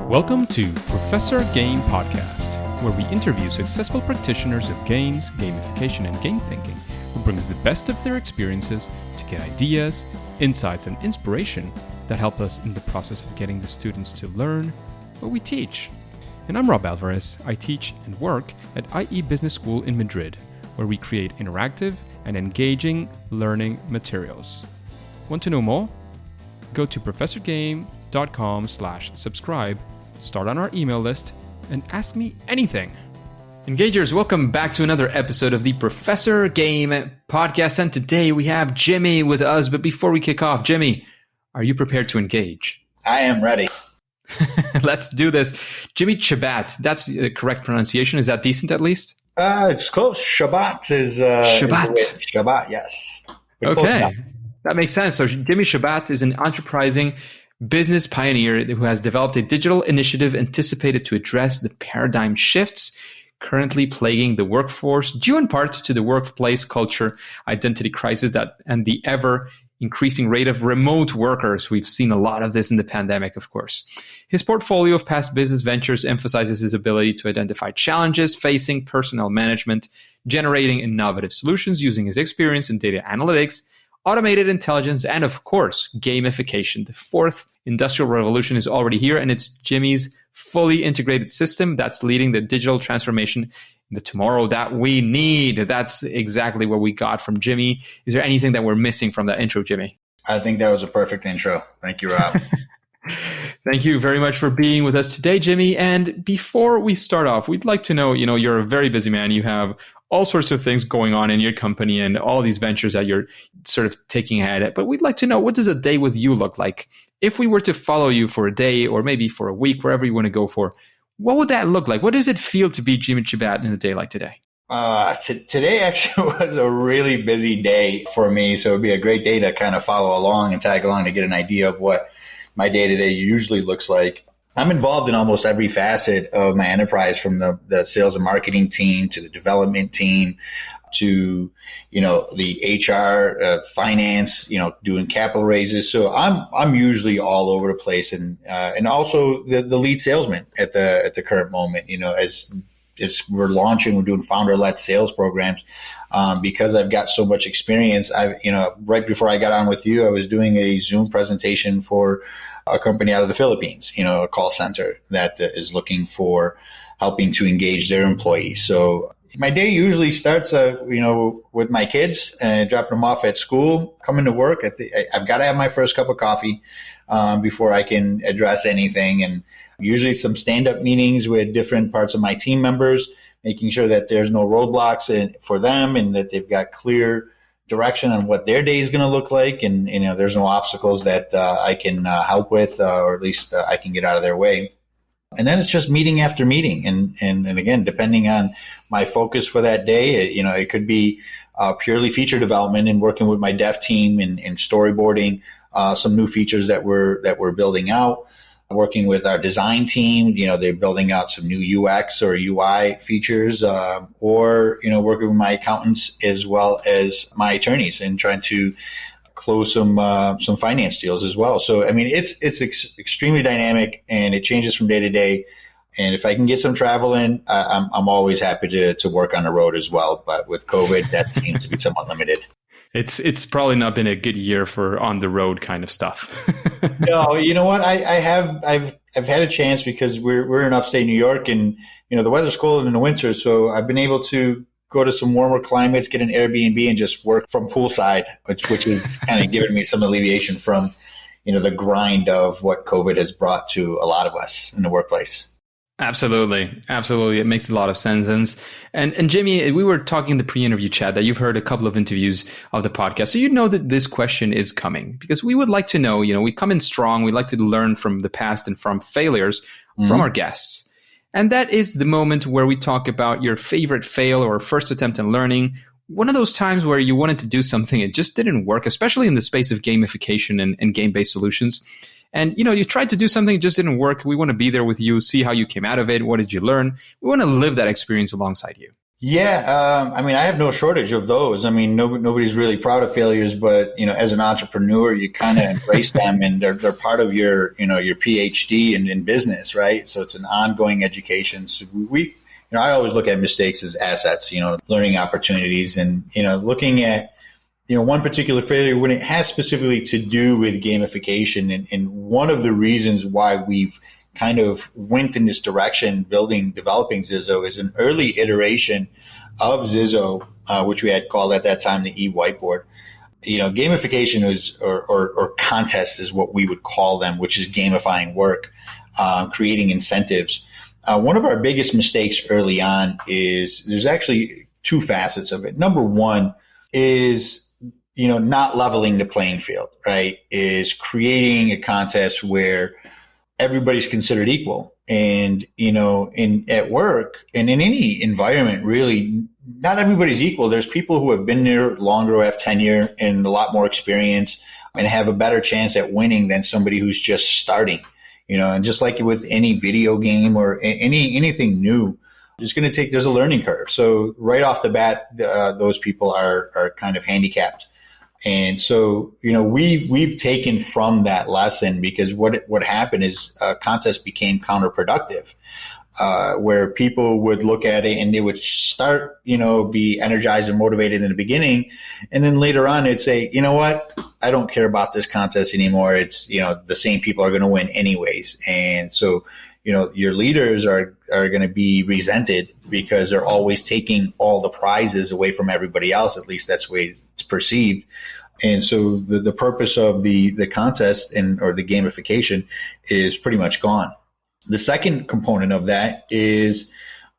Welcome to Professor Game Podcast, where we interview successful practitioners of games, gamification, and game thinking who brings the best of their experiences to get ideas, insights, and inspiration that help us in the process of getting the students to learn what we teach. And I'm Rob Alvarez. I teach and work at IE Business School in Madrid, where we create interactive and engaging learning materials. Want to know more? Go to professorgame.com/subscribe, start on our email list, and ask me anything. Engagers, welcome back to another episode of the Professor Game Podcast. And today we have Jimmy with us. But before we kick off, Jimmy, are you prepared to engage? I am ready. Let's do this. Jimmy Chebat, that's the correct pronunciation. Is that decent at least? It's close. Chebat is... Chebat. Chebat, yes. Okay. That makes sense. So Jimmy Chebat is an enterprising business pioneer who has developed a digital initiative anticipated to address the paradigm shifts currently plaguing the workforce, due in part to the workplace culture identity crisis and the ever increasing rate of remote workers. We've seen a lot of this in the pandemic, of course. His portfolio of past business ventures emphasizes his ability to identify challenges facing personnel management, generating innovative solutions using his experience in data analytics, automated intelligence, and of course, gamification. The fourth industrial revolution is already here, and it's Jimmy's fully integrated system that's leading the digital transformation in the tomorrow that we need. That's exactly what we got from Jimmy. Is there anything that we're missing from that intro, Jimmy? I think that was a perfect intro. Thank you, Rob. Thank you very much for being with us today, Jimmy. And before we start off, we'd like to know, you're a very busy man. You have all sorts of things going on in your company and all these ventures that you're sort of taking ahead. But we'd like to know, what does a day with you look like? If we were to follow you for a day or maybe for a week, wherever you want to go for, what would that look like? What does it feel to be Jimmy Chebat in a day like today? Today actually was a really busy day for me. So it'd be a great day to kind of follow along and tag along to get an idea of what my day-to-day usually looks like. I'm involved in almost every facet of my enterprise, from the sales and marketing team to the development team to, the HR, finance, doing capital raises. So I'm usually all over the place, and also the lead salesman at the current moment. As we're launching, we're doing founder-led sales programs. Because I've got so much experience, right before I got on with you, I was doing a Zoom presentation for a company out of the Philippines, a call center that is looking for helping to engage their employees. So my day usually starts, with my kids and dropping them off at school, coming to work. I've got to have my first cup of coffee before I can address anything. And usually some stand-up meetings with different parts of my team members, making sure that there's no roadblocks for them and that they've got clear direction on what their day is going to look like. And, there's no obstacles that I can help with, or at least I can get out of their way. And then it's just meeting after meeting. And again, depending on my focus for that day, it could be purely feature development and working with my dev team and storyboarding some new features that we're building out. Working with our design team, they're building out some new UX or UI features, or working with my accountants as well as my attorneys and trying to close some finance deals as well. So, it's extremely dynamic, and it changes from day to day. And if I can get some travel in, I'm always happy to work on the road as well. But with COVID, that seems to be somewhat limited. It's probably not been a good year for on the road kind of stuff. No, you know what? I've had a chance because we're in upstate New York, and the weather's cold in the winter, so I've been able to go to some warmer climates, get an Airbnb, and just work from poolside, which is kind of giving me some alleviation from the grind of what COVID has brought to a lot of us in the workplace. Absolutely. It makes a lot of sense. And Jimmy, we were talking in the pre-interview chat that you've heard a couple of interviews of the podcast. So you know that this question is coming, because we would like to know, we come in strong. We like to learn from the past and from failures from our guests. And that is the moment where we talk about your favorite fail or first attempt in learning. One of those times where you wanted to do something, it just didn't work, especially in the space of gamification and game-based solutions. And, you tried to do something, it just didn't work. We want to be there with you, see how you came out of it. What did you learn? We want to live that experience alongside you. Yeah, I mean, I have no shortage of those. I mean, nobody's really proud of failures, but as an entrepreneur, you kind of embrace them, and they're part of your your PhD in business, right? So it's an ongoing education. So I always look at mistakes as assets, learning opportunities, and looking at one particular failure when it has specifically to do with gamification, and one of the reasons why we've kind of went in this direction, developing Zizzo, is an early iteration of Zizzo, which we had called at that time the e-whiteboard. Gamification is, or contests is what we would call them, which is gamifying work, creating incentives. One of our biggest mistakes early on is there's actually two facets of it. Number one is not leveling the playing field, right? Is creating a contest where everybody's considered equal. And, at work and in any environment, really, not everybody's equal. There's people who have been there longer, who have tenure and a lot more experience and have a better chance at winning than somebody who's just starting, and just like with any video game or anything new, there's a learning curve. So right off the bat, those people are kind of handicapped. And so, we've taken from that lesson, because what happened is contests became counterproductive, where people would look at it and they would start, be energized and motivated in the beginning. And then later on, they'd say, you know what? I don't care about this contest anymore. It's, the same people are going to win anyways. And so, your leaders are going to be resented because they're always taking all the prizes away from everybody else. At least that's the way it's perceived. And so the purpose of the contest or the gamification is pretty much gone. The second component of that is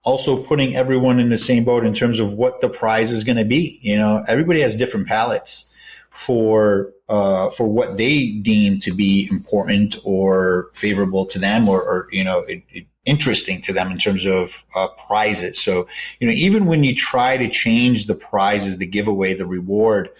also putting everyone in the same boat in terms of what the prize is going to be. Everybody has different palettes for what they deem to be important or favorable to them, or interesting to them in terms of prizes. So, even when you try to change the prizes, the giveaway, the reward,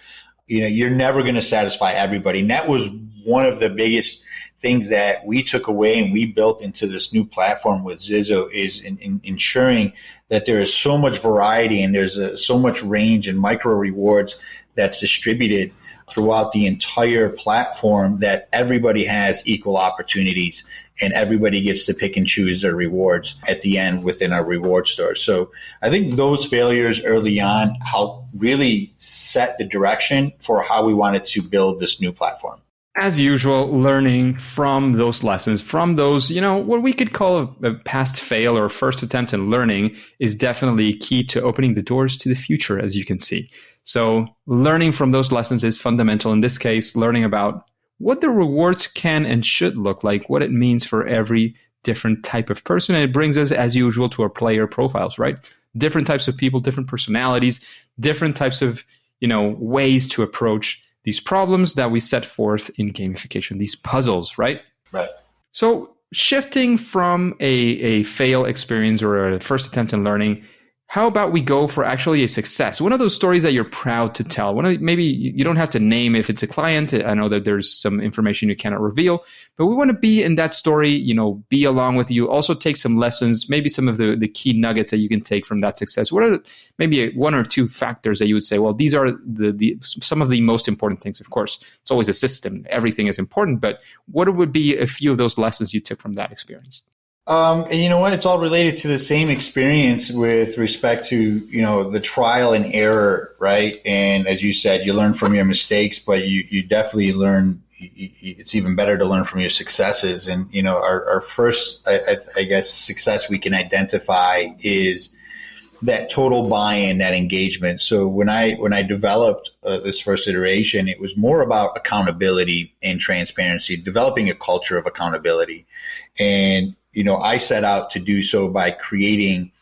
you're never going to satisfy everybody. And that was one of the biggest things that we took away and we built into this new platform with Zizzo, is in ensuring that there is so much variety and there's so much range and micro rewards that's distributed throughout the entire platform, that everybody has equal opportunities and everybody gets to pick and choose their rewards at the end within our reward store. So I think those failures early on helped really set the direction for how we wanted to build this new platform. As usual, learning from those lessons, from those, what we could call a past fail or first attempt in learning, is definitely key to opening the doors to the future, as you can see. So learning from those lessons is fundamental. In this case, learning about what the rewards can and should look like, what it means for every different type of person. And it brings us, as usual, to our player profiles, right? Different types of people, different personalities, different types of, ways to approach these problems that we set forth in gamification, these puzzles, right? Right. So shifting from a fail experience or a first attempt in learning, how about we go for actually a success? One of those stories that you're proud to tell. Maybe you don't have to name if it's a client. I know that there's some information you cannot reveal, but we want to be in that story, be along with you. Also take some lessons, maybe some of the key nuggets that you can take from that success. What are maybe one or two factors that you would say, well, these are some of the most important things? Of course, it's always a system. Everything is important, but what would be a few of those lessons you took from that experience? And you know what? It's all related to the same experience with respect to, the trial and error, right? And as you said, you learn from your mistakes, but you definitely learn. It's even better to learn from your successes. And, our first, I guess, success we can identify is that total buy-in, that engagement. So when I developed this first iteration, it was more about accountability and transparency, developing a culture of accountability. And I set out to do so by creating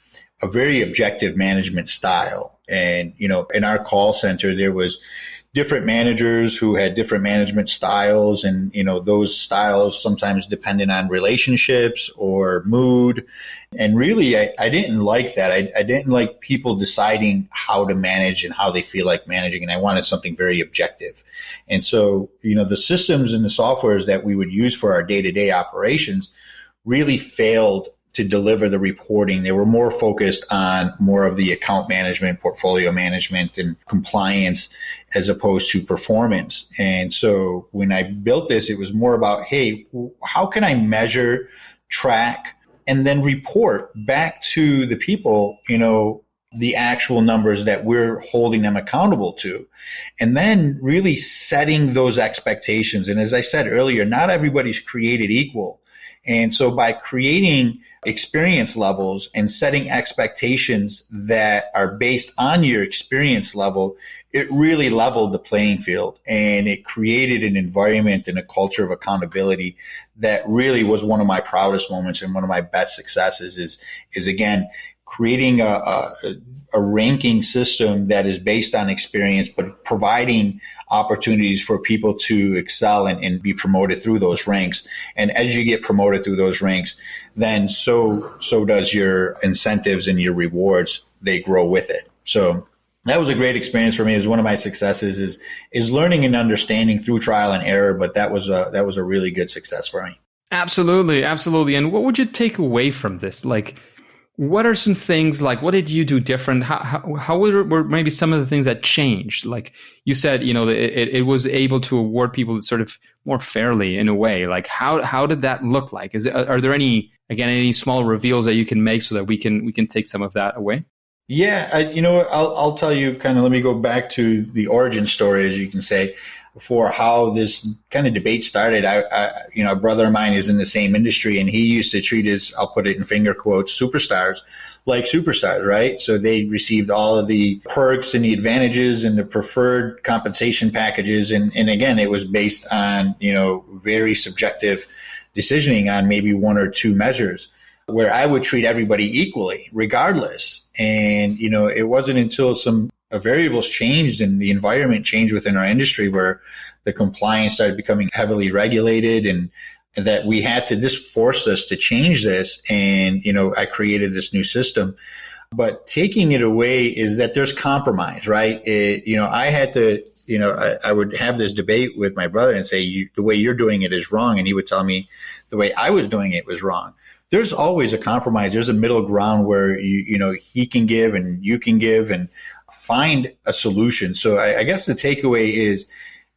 a very objective management style. And, in our call center, there was different managers who had different management styles. And, those styles sometimes depended on relationships or mood. And really, I didn't like that. I didn't like people deciding how to manage and how they feel like managing. And I wanted something very objective. And so, the systems and the softwares that we would use for our day-to-day operations really failed to deliver the reporting. They were more focused on more of the account management, portfolio management, and compliance as opposed to performance. And so when I built this, it was more about, hey, how can I measure, track, and then report back to the people, the actual numbers that we're holding them accountable to, and then really setting those expectations. And as I said earlier, not everybody's created equal. And so by creating experience levels and setting expectations that are based on your experience level, it really leveled the playing field, and it created an environment and a culture of accountability that really was one of my proudest moments and one of my best successes is again, creating a ranking system that is based on experience, but providing opportunities for people to excel and be promoted through those ranks. And as you get promoted through those ranks, then so does your incentives and your rewards. They grow with it. So that was a great experience for me. It was one of my successes is learning and understanding through trial and error. But that was a really good success for me. Absolutely. Absolutely. And what would you take away from this? Like, what are some things, like, what did you do different? How were maybe some of the things that changed? Like you said, it was able to award people sort of more fairly in a way. Like, how did that look like? Are there any small reveals that you can make so that we can take some of that away? Yeah, I'll tell you let me go back to the origin story, as you can say, for how this kind of debate started. A brother of mine is in the same industry, and he used to treat his, I'll put it in finger quotes, superstars like superstars, right? So they received all of the perks and the advantages and the preferred compensation packages. And again, it was based on, very subjective decisioning on maybe one or two measures, where I would treat everybody equally, regardless. And, it wasn't until variables changed and the environment changed within our industry where the compliance started becoming heavily regulated, and that we had to, this forced us to change this. And, I created this new system. But taking it away is that there's compromise, right? I had to, I would have this debate with my brother and say, the way you're doing it is wrong. And he would tell me the way I was doing it was wrong. There's always a compromise. There's a middle ground where he can give and you can give and find a solution. So I guess the takeaway is,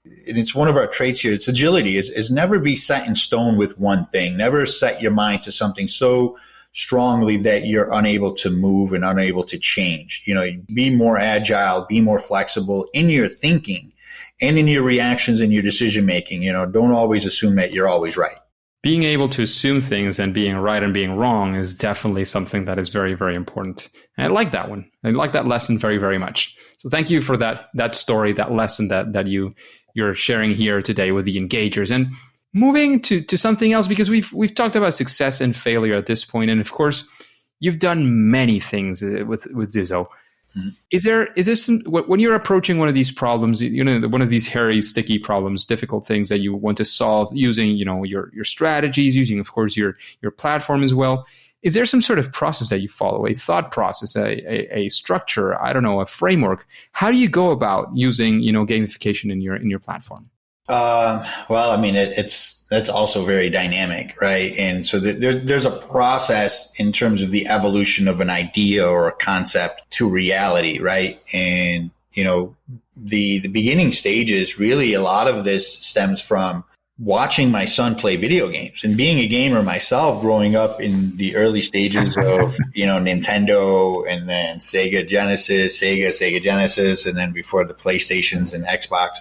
and it's one of our traits here, it's agility, is never be set in stone with one thing. Never set your mind to something so strongly that you're unable to move and unable to change. Be more agile, be more flexible in your thinking and in your reactions and your decision making. Don't always assume that you're always right. Being able to assume things and being right and being wrong is definitely something that is very, very important. And I like that one. I like that lesson very, very much. So thank you for that story, that lesson that you're sharing here today with the engagers. And moving to something else, because we've talked about success and failure at this point, and of course, you've done many things with Zizzo. Mm-hmm. Is there some, when you're approaching one of these problems, one of these hairy, sticky problems, difficult things that you want to solve using, your strategies, using, of course, your platform as well, is there some sort of process that you follow, a thought process, a structure, I don't know, a framework? How do you go about using, gamification in your platform? Well, I mean, that's also very dynamic, right? And so there's a process in terms of the evolution of an idea or a concept to reality, right? And, the beginning stages, really, a lot of this stems from watching my son play video games and being a gamer myself, growing up in the early stages of, Nintendo and then Sega Genesis, and then before the PlayStations and Xbox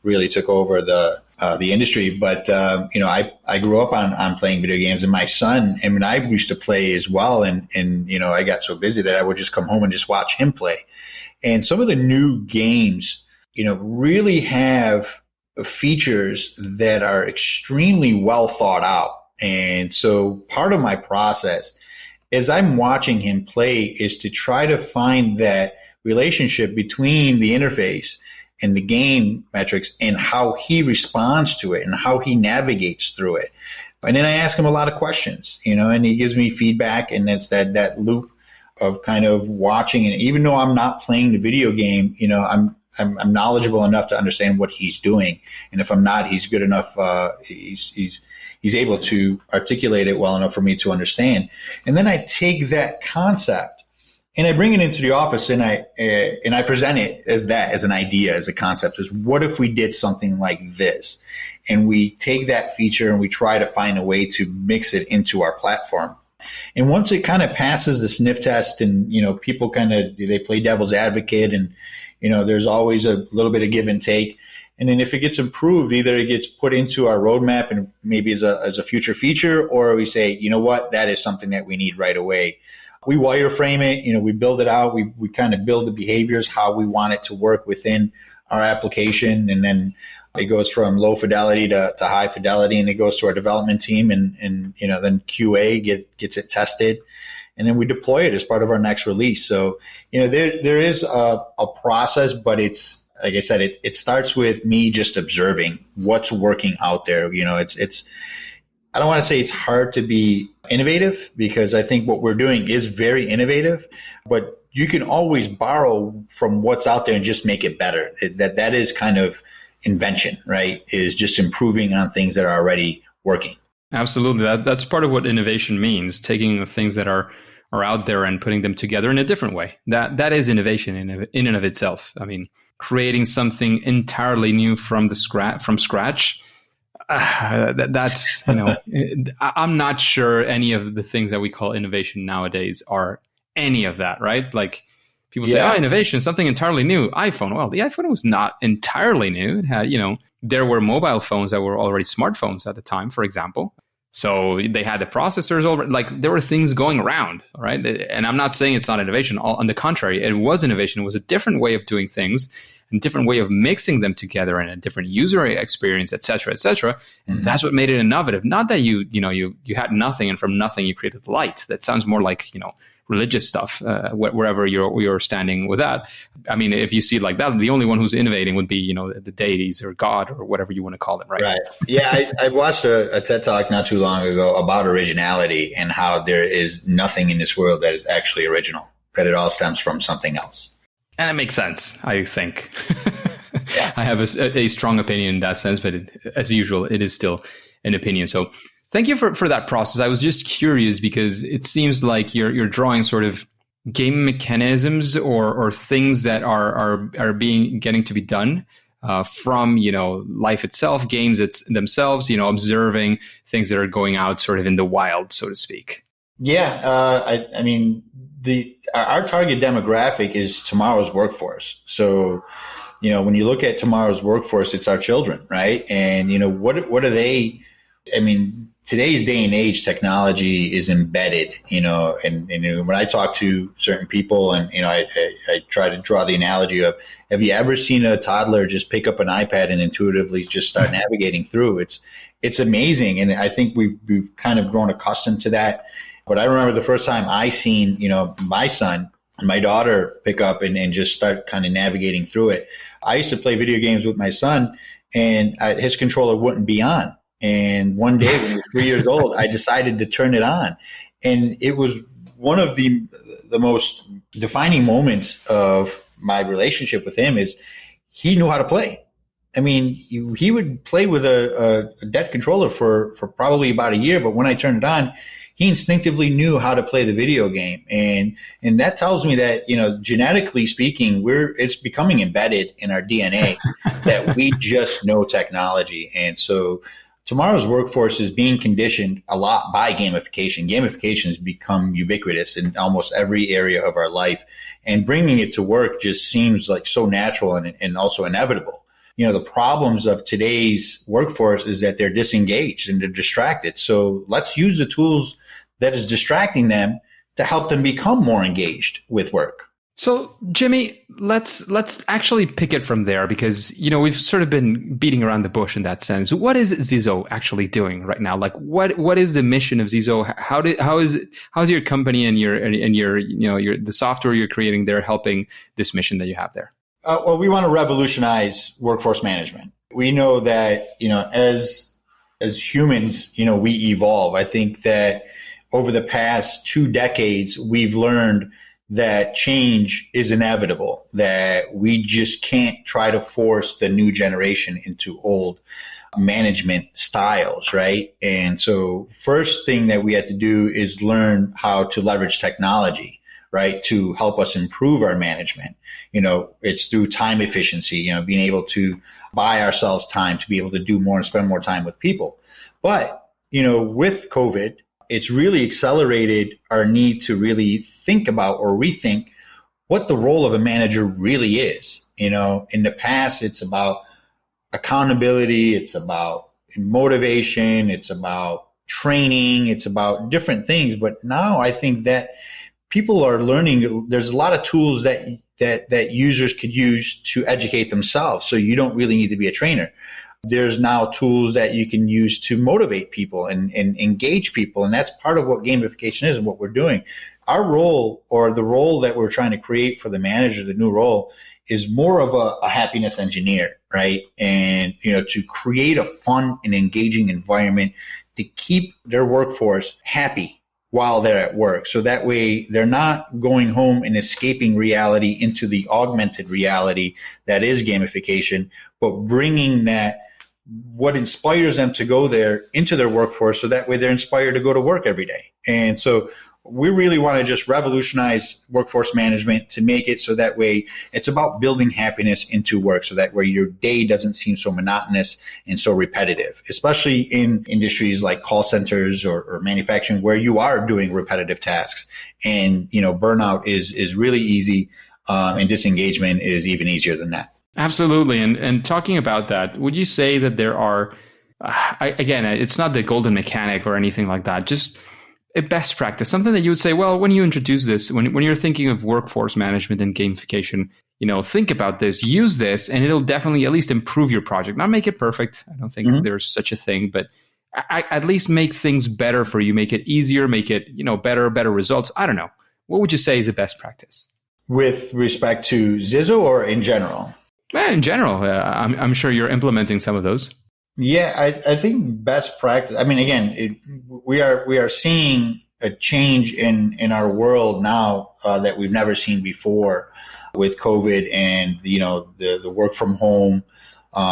really took over the industry. But, I grew up on playing video games, and my son, I used to play as well. And, I got so busy that I would just come home and just watch him play. And some of the new games, really have features that are extremely well thought out. And so part of my process as I'm watching him play is to try to find that relationship between the interface and the game metrics and how he responds to it and how he navigates through it. And then I ask him a lot of questions, and he gives me feedback, and it's that loop of kind of watching. And even though I'm not playing the video game, I'm knowledgeable enough to understand what he's doing. And if I'm not, he's good enough. He's able to articulate it well enough for me to understand. And then I take that concept and I bring it into the office and I present it as an idea, as a concept, as what if we did something like this? And we take that feature and we try to find a way to mix it into our platform. And once it kind of passes the sniff test and, people they play devil's advocate and, there's always a little bit of give and take. And then if it gets improved, either it gets put into our roadmap and maybe as a future feature, or we say, you know what, that is something that we need right away. We wireframe it, we build it out. We kind of build the behaviors, how we want it to work within our application. And then it goes from low fidelity to high fidelity, and it goes to our development team, and then QA gets it tested, and then we deploy it as part of our next release. So, there is a process, but it's, like I said, it starts with me just observing what's working out there. It's I don't want to say it's hard to be innovative, because I think what we're doing is very innovative, but you can always borrow from what's out there and just make it better. That is kind of invention, right? Is just improving on things that are already working. Absolutely. That's part of what innovation means, taking the things that are out there and putting them together in a different way. That is innovation in and of itself. I mean, creating something entirely new from scratch. That's, I'm not sure any of the things that we call innovation nowadays are any of that, right? Like, people say, innovation, something entirely new. iPhone. Well, the iPhone was not entirely new. It had, there were mobile phones that were already smartphones at the time, for example. So they had the processors already. Like, there were things going around, right? And I'm not saying it's not innovation. On the contrary, it was innovation. It was a different way of doing things, a different way of mixing them together, and a different user experience, et cetera, et cetera. And that's what made it innovative. Not that you had nothing, and from nothing you created light. That sounds more like, religious stuff, wherever you're standing with that. I mean, if you see it like that, the only one who's innovating would be, the deities or God or whatever you want to call it, right? Right. Yeah, I watched a TED Talk not too long ago about originality and how there is nothing in this world that is actually original, that it all stems from something else. And it makes sense, I think. Yeah. I have a strong opinion in that sense, but as usual, it is still an opinion. So thank you for that process. I was just curious because it seems like you're drawing sort of game mechanisms or things that are getting to be done from life itself, games themselves, observing things that are going out sort of in the wild, so to speak. Yeah, I mean our target demographic is tomorrow's workforce. So when you look at tomorrow's workforce, it's our children, right? And what are they? I mean, today's day and age, technology is embedded, and when I talk to certain people and, I try to draw the analogy of, have you ever seen a toddler just pick up an iPad and intuitively just start navigating through? It's amazing. And I think we've kind of grown accustomed to that. But I remember the first time I seen, my son and my daughter pick up and just start kind of navigating through it. I used to play video games with my son, and his controller wouldn't be on. And one day when he was 3 years old, I decided to turn it on. And it was one of the most defining moments of my relationship with him is he knew how to play. I mean, he would play with a dead controller for probably about a year. But when I turned it on, he instinctively knew how to play the video game. And that tells me that, genetically speaking, it's becoming embedded in our DNA that we just know technology. And so tomorrow's workforce is being conditioned a lot by gamification. Gamification has become ubiquitous in almost every area of our life, and bringing it to work just seems like so natural and also inevitable. The problems of today's workforce is that they're disengaged and they're distracted. So let's use the tools that is distracting them to help them become more engaged with work. So, Jimmy, let's actually pick it from there, because we've sort of been beating around the bush in that sense. What is Zizo actually doing right now? Like, what is the mission of Zizo? How's your company and your the software you're creating there helping this mission that you have there? Well, we want to revolutionize workforce management. We know that as humans, we evolve. I think that over the past 2 decades, we've learned that change is inevitable, that we just can't try to force the new generation into old management styles, right? And so first thing that we had to do is learn how to leverage technology, right, to help us improve our management. It's through time efficiency, being able to buy ourselves time to be able to do more and spend more time with people. But, with COVID, it's really accelerated our need to really think about or rethink what the role of a manager really is. In the past, it's about accountability, it's about motivation, it's about training, it's about different things. But now I think that people are learning. There's a lot of tools that users could use to educate themselves. So you don't really need to be a trainer. There's now tools that you can use to motivate people and engage people. And that's part of what gamification is and what we're doing. Our role, or the role that we're trying to create for the manager, the new role, is more of a happiness engineer, right? And, to create a fun and engaging environment to keep their workforce happy while they're at work. So that way they're not going home and escaping reality into the augmented reality that is gamification, but bringing what inspires them to go there into their workforce. So that way they're inspired to go to work every day. And so we really want to just revolutionize workforce management to make it so that way it's about building happiness into work, so that way your day doesn't seem so monotonous and so repetitive, especially in industries like call centers or manufacturing, where you are doing repetitive tasks. And, burnout is really easy, and disengagement is even easier than that. Absolutely. And talking about that, would you say that there are, again, it's not the golden mechanic or anything like that, just a best practice, something that you would say, well, when you introduce this, when you're thinking of workforce management and gamification, think about this, use this, and it'll definitely at least improve your project. Not make it perfect. I don't think there's such a thing, but at least make things better for you, make it easier, make it, better results. I don't know. What would you say is a best practice? With respect to Zizzo or in general? In general, I'm sure you're implementing some of those. Yeah, I think best practice. I mean, again, we are seeing a change in our world now that we've never seen before with COVID and the work from home,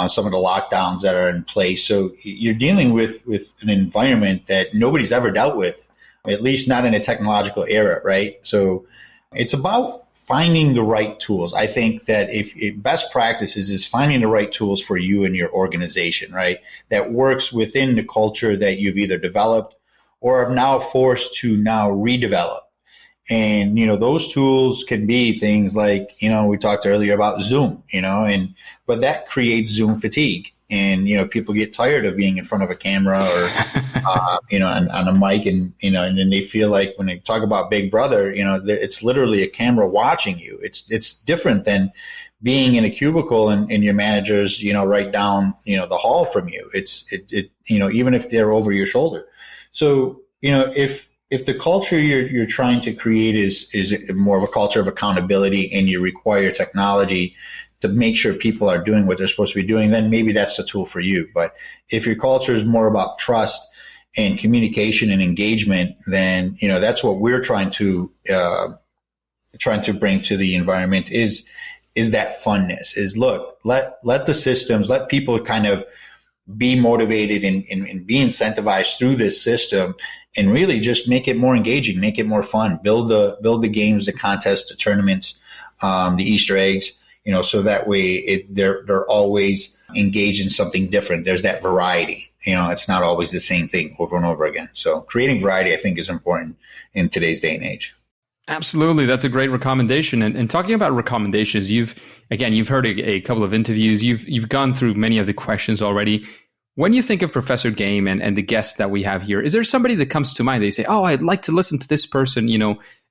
some of the lockdowns that are in place. So you're dealing with an environment that nobody's ever dealt with, at least not in a technological era, right? So it's about finding the right tools. I think that if best practices is finding the right tools for you and your organization, right? That works within the culture that you've either developed or have now forced to now redevelop. And, those tools can be things like, we talked earlier about Zoom, but that creates Zoom fatigue. And, people get tired of being in front of a camera or, on a mic and then they feel like when they talk about Big Brother, it's literally a camera watching you. It's different than being in a cubicle and your managers, right down, the hall from you. Even if they're over your shoulder. So, if the culture you're trying to create is more of a culture of accountability and you require technology to make sure people are doing what they're supposed to be doing, then maybe that's the tool for you. But if your culture is more about trust and communication and engagement, then, that's what we're trying to bring to the environment is that funness, is look, let the systems, let people kind of be motivated and be incentivized through this system and really just make it more engaging, make it more fun, build the games, the contests, the tournaments, the Easter eggs, so that way they're always engaged in something different. There's that variety. It's not always the same thing over and over again. So creating variety, I think, is important in today's day and age. Absolutely. That's a great recommendation. And talking about recommendations, you've heard a couple of interviews. You've gone through many of the questions already. When you think of Professor Game and the guests that we have here, is there somebody that comes to mind? They say, oh, I'd like to listen to this person,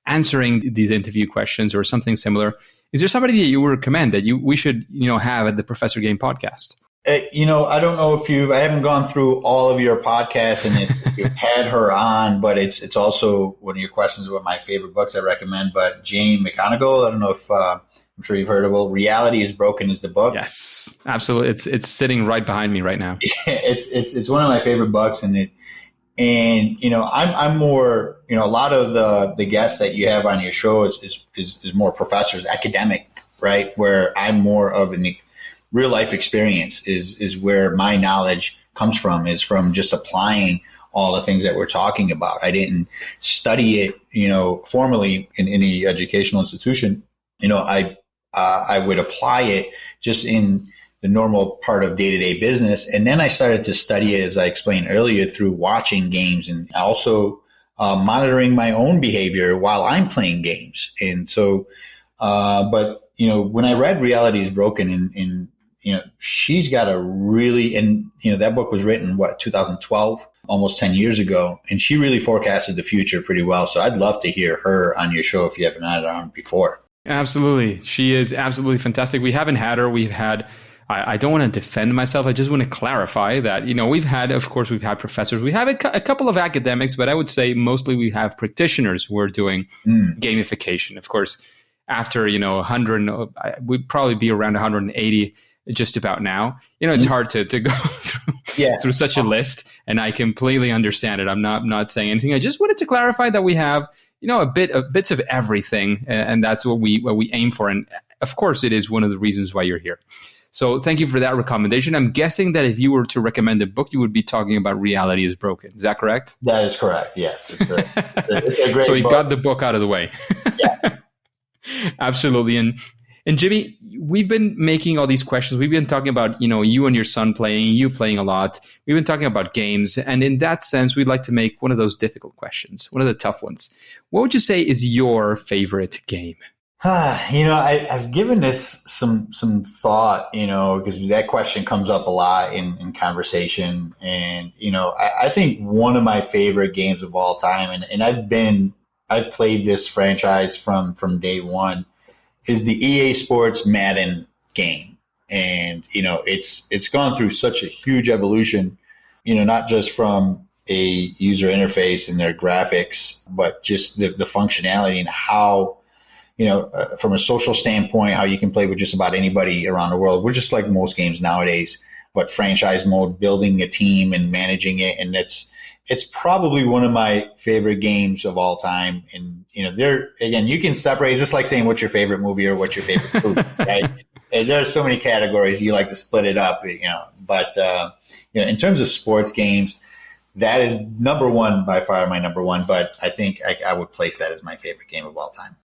answering these interview questions or something similar. Is there somebody that you would recommend that we should, have at the Professor Game podcast? I don't know if I haven't gone through all of your podcasts and if you've had her on, but it's also one of your questions about my favorite books I recommend. But Jane McGonigal, I don't know if I'm sure you've heard of it. Reality is Broken is the book. Yes, absolutely. It's sitting right behind me right now. It's one of my favorite books, and And, I'm more, a lot of the guests that you have on your show is more professors, academic, right? Where I'm more of a real life experience is where my knowledge comes from, is from just applying all the things that we're talking about. I didn't study it, formally in any educational institution. I would apply it just in the normal part of day-to-day business. And then I started to study it, as I explained earlier, through watching games and also monitoring my own behavior while I'm playing games. And so, when I read Reality is Broken, and she's got a really, and, that book was written, 2012, almost 10 years ago. And she really forecasted the future pretty well. So I'd love to hear her on your show if you haven't had her on before. Absolutely. She is absolutely fantastic. We haven't had her. We've had, I don't want to defend myself. I just want to clarify that, we've had professors. We have a couple of academics, but I would say mostly we have practitioners who are doing gamification. Of course, after, 100, we'd probably be around 180 just about now. It's hard to go through such a list, and I completely understand it. I'm not saying anything. I just wanted to clarify that we have, bits of everything, and that's what we aim for. And of course, it is one of the reasons why you're here. So thank you for that recommendation. I'm guessing that if you were to recommend a book, you would be talking about Reality is Broken. Is that correct? That is correct. Yes. It's a great So you book. got the book out of the way. Yes. Absolutely. And Jimmy, we've been making all these questions. We've been talking about, you and your son playing, you playing a lot. We've been talking about games. And in that sense, we'd like to make one of those difficult questions, one of the tough ones. What would you say is your favorite game? I've given this some thought, because that question comes up a lot in conversation. And, I think one of my favorite games of all time, and I've played this franchise from day one, is the EA Sports Madden game. And, it's gone through such a huge evolution, not just from a user interface and their graphics, but just the functionality and how, from a social standpoint, how you can play with just about anybody around the world. We're just like most games nowadays, but franchise mode, building a team and managing it. And it's probably one of my favorite games of all time. And, you can separate. It's just like saying what's your favorite movie or what's your favorite food, right? And there's so many categories. You like to split it up, but, in terms of sports games, that is number one, by far my number one, but I think I would place that as my favorite game of all time.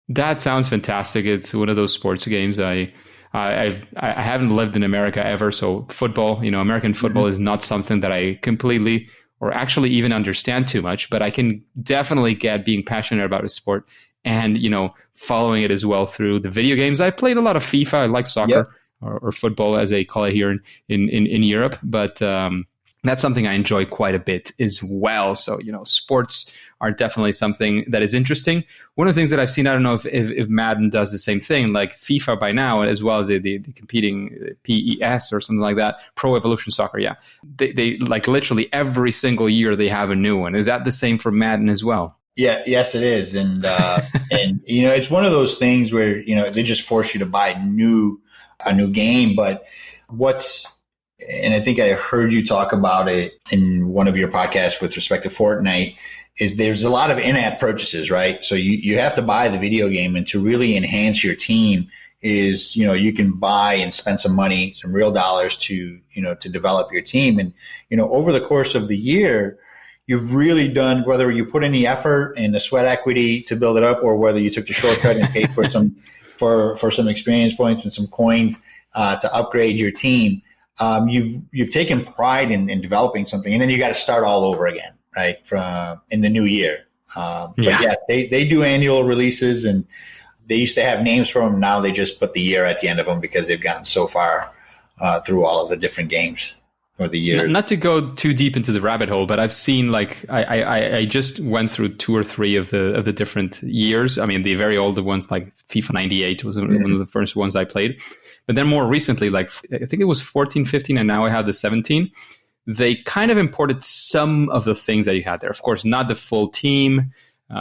That sounds fantastic. It's one of those sports games. I haven't lived in America ever, so football, American football is not something that I completely or actually even understand too much, but I can definitely get being passionate about a sport and, following it as well through the video games. I've played a lot of FIFA. I like soccer or football, as they call it here in Europe, but that's something I enjoy quite a bit as well. So, sports are definitely something that is interesting. One of the things that I've seen, I don't know if Madden does the same thing, like FIFA by now, as well as the competing PES or something like that, Pro Evolution Soccer, yeah. They like literally every single year they have a new one. Is that the same for Madden as well? Yeah, yes, it is. And, it's one of those things where, they just force you to buy a new game. But and I think I heard you talk about it in one of your podcasts with respect to Fortnite, is there's a lot of in-app purchases, right? So you have to buy the video game, and to really enhance your team is, you can buy and spend some money, some real dollars to develop your team. And, over the course of the year, you've really done, whether you put any effort and the sweat equity to build it up, or whether you took the shortcut and paid for some experience points and some coins to upgrade your team. You've taken pride in developing something, and then you got to start all over again, right? In the new year. But yeah, they do annual releases, and they used to have names for them. Now they just put the year at the end of them because they've gotten so far through all of the different games for the year. Not to go too deep into the rabbit hole, but I've seen I just went through 2 or 3 of the different years. I mean, the very older ones like FIFA 98 was one of the first ones I played. But then more recently, like I think it was 14, 15, and now I have the 17. They kind of imported some of the things that you had there. Of course, not the full team,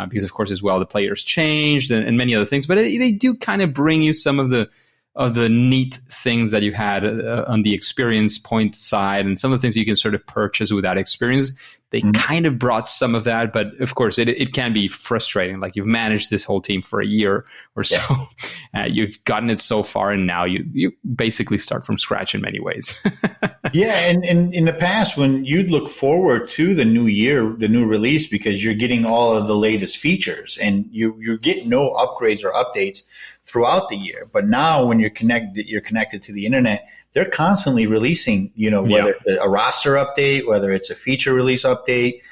because of course as well the players changed and many other things. But they do kind of bring you some of the of the neat things that you had on the experience point side and some of the things you can sort of purchase with that experience. They kind of brought some of that, but of course it can be frustrating. Like you've managed this whole team for a year or so. You've gotten it so far, and now you basically start from scratch in many ways. Yeah, and in the past, when you'd look forward to the new year, the new release, because you're getting all of the latest features, and you get no upgrades or updates throughout the year. But now, when you're connected to the internet, they're constantly releasing, whether it's a roster update, whether it's a feature release update.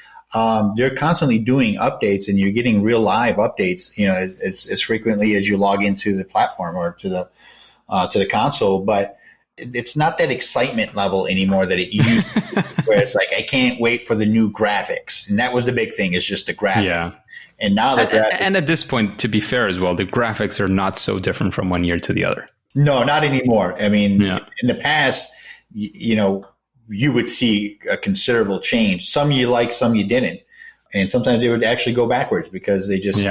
They're constantly doing updates, and you're getting real live updates, as frequently as you log into the platform or to the console. But it's not that excitement level anymore that it used to be, where it's like, I can't wait for the new graphics. And that was the big thing, is just the graphics. Yeah. And now the graphics. And at this point, to be fair as well, the graphics are not so different from one year to the other. No, not anymore. I mean, in the past, you would see a considerable change. Some you liked, some you didn't. And sometimes they would actually go backwards because they just,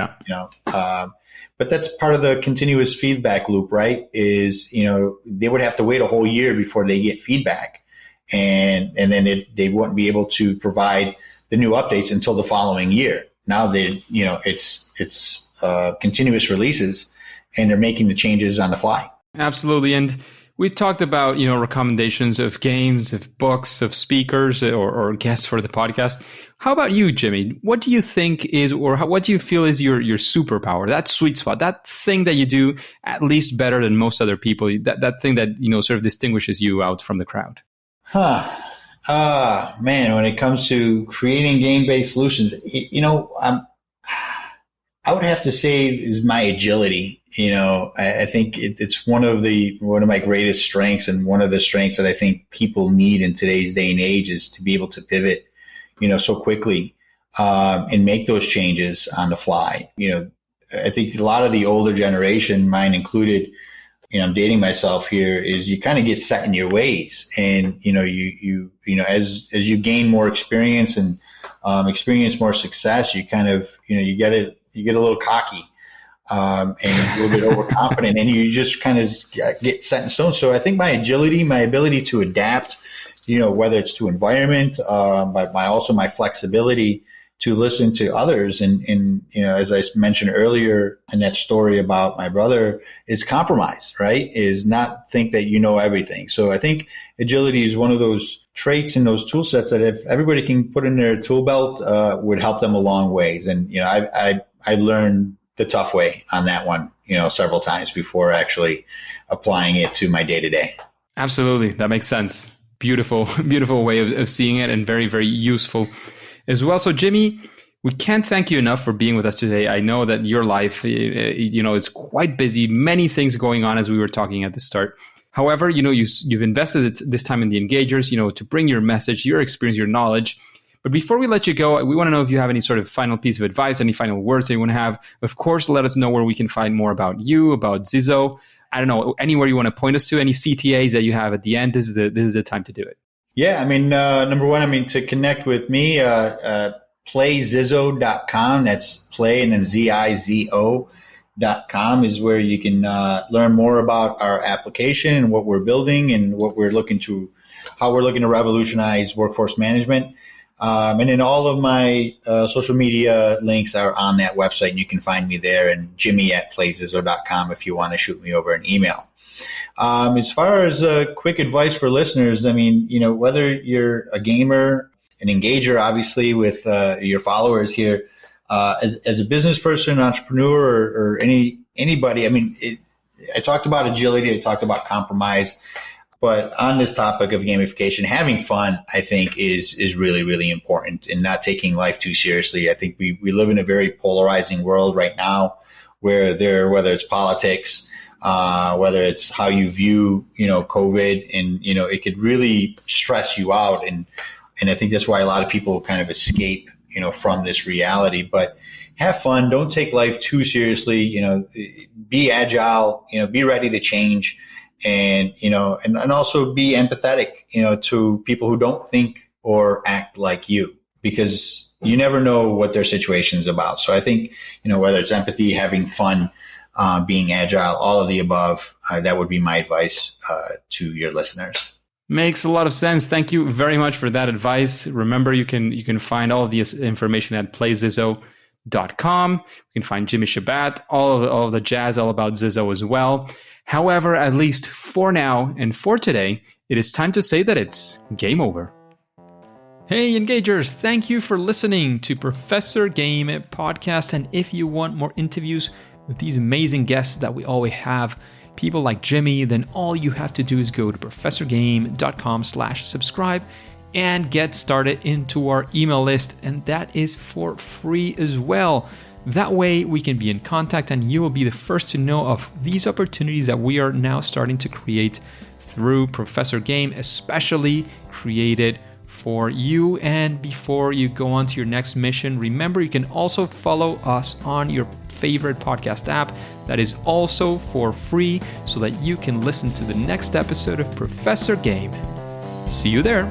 but that's part of the continuous feedback loop, right? Is, they would have to wait a whole year before they get feedback. And then they wouldn't be able to provide the new updates until the following year. Now it's continuous releases, and they're making the changes on the fly. Absolutely. And we talked about, recommendations of games, of books, of speakers or guests for the podcast. How about you, Jimmy? What do you think is, or what do you feel is your superpower, that sweet spot, that thing that you do at least better than most other people, that thing that, sort of distinguishes you out from the crowd? Man, when it comes to creating game-based solutions, I would have to say is my agility. I think it's one of my greatest strengths, and one of the strengths that I think people need in today's day and age is to be able to pivot, so quickly, and make those changes on the fly. I think a lot of the older generation, mine included, I'm dating myself here, is you kind of get set in your ways, and as you gain more experience and experience more success, you kind of you get a little cocky, and a little bit overconfident, and you just kind of get set in stone. So I think my agility, my ability to adapt, whether it's to environment, but my flexibility to listen to others. And as I mentioned earlier in that story about my brother, is compromise, right? Is not think that you know everything. So I think agility is one of those traits and those tool sets that if everybody can put in their tool belt, would help them a long ways. And, I learned the tough way on that one, several times before actually applying it to my day to day. Absolutely. That makes sense. Beautiful, beautiful way of seeing it, and very, very useful as well. So, Jimmy, we can't thank you enough for being with us today. I know that your life, is quite busy, many things going on, as we were talking at the start. However, you've invested this time in the Engagers, to bring your message, your experience, your knowledge. But before we let you go, we want to know if you have any sort of final piece of advice, any final words that you want to have. Of course, let us know where we can find more about you, about Zizzo. I don't know, anywhere you want to point us to, any CTAs that you have at the end. This is the time to do it. Yeah, number one, to connect with me, playzizzo.com. That's play and then ZIZO.com is where you can learn more about our application and what we're building and how we're looking to revolutionize workforce management. And then all of my social media links are on that website, and you can find me there, and Jimmy@playzizzo.com if you want to shoot me over an email. As far as quick advice for listeners, whether you're a gamer, an engager, obviously with your followers here, as a business person, entrepreneur, or anybody, I talked about agility, I talked about compromise, but on this topic of gamification, having fun, I think, is really, really important, and not taking life too seriously. I think we live in a very polarizing world right now, where whether it's politics, whether it's how you view, COVID, and, it could really stress you out. And I think that's why a lot of people kind of escape, from this reality. But have fun. Don't take life too seriously. Be agile, be ready to change, and also be empathetic, to people who don't think or act like you, because you never know what their situation's about. So I think, whether it's empathy, having fun, being agile, all of the above. That would be my advice to your listeners. Makes a lot of sense. Thank you very much for that advice. Remember, you can find all of this information at playzizzo.com. You can find Jimmy Chebat, all of the jazz all about Zizzo as well. However, at least for now and for today, it is time to say that it's game over. Hey, Engagers, thank you for listening to Professor Game Podcast. And if you want more interviews with these amazing guests that we always have, people like Jimmy, then all you have to do is go to professorgame.com/subscribe and get started into our email list. And that is for free as well. That way we can be in contact and you will be the first to know of these opportunities that we are now starting to create through Professor Game, especially created for you. And before you go on to your next mission, remember you can also follow us on your favorite podcast app. That is also for free so that you can listen to the next episode of Professor Game. See you there.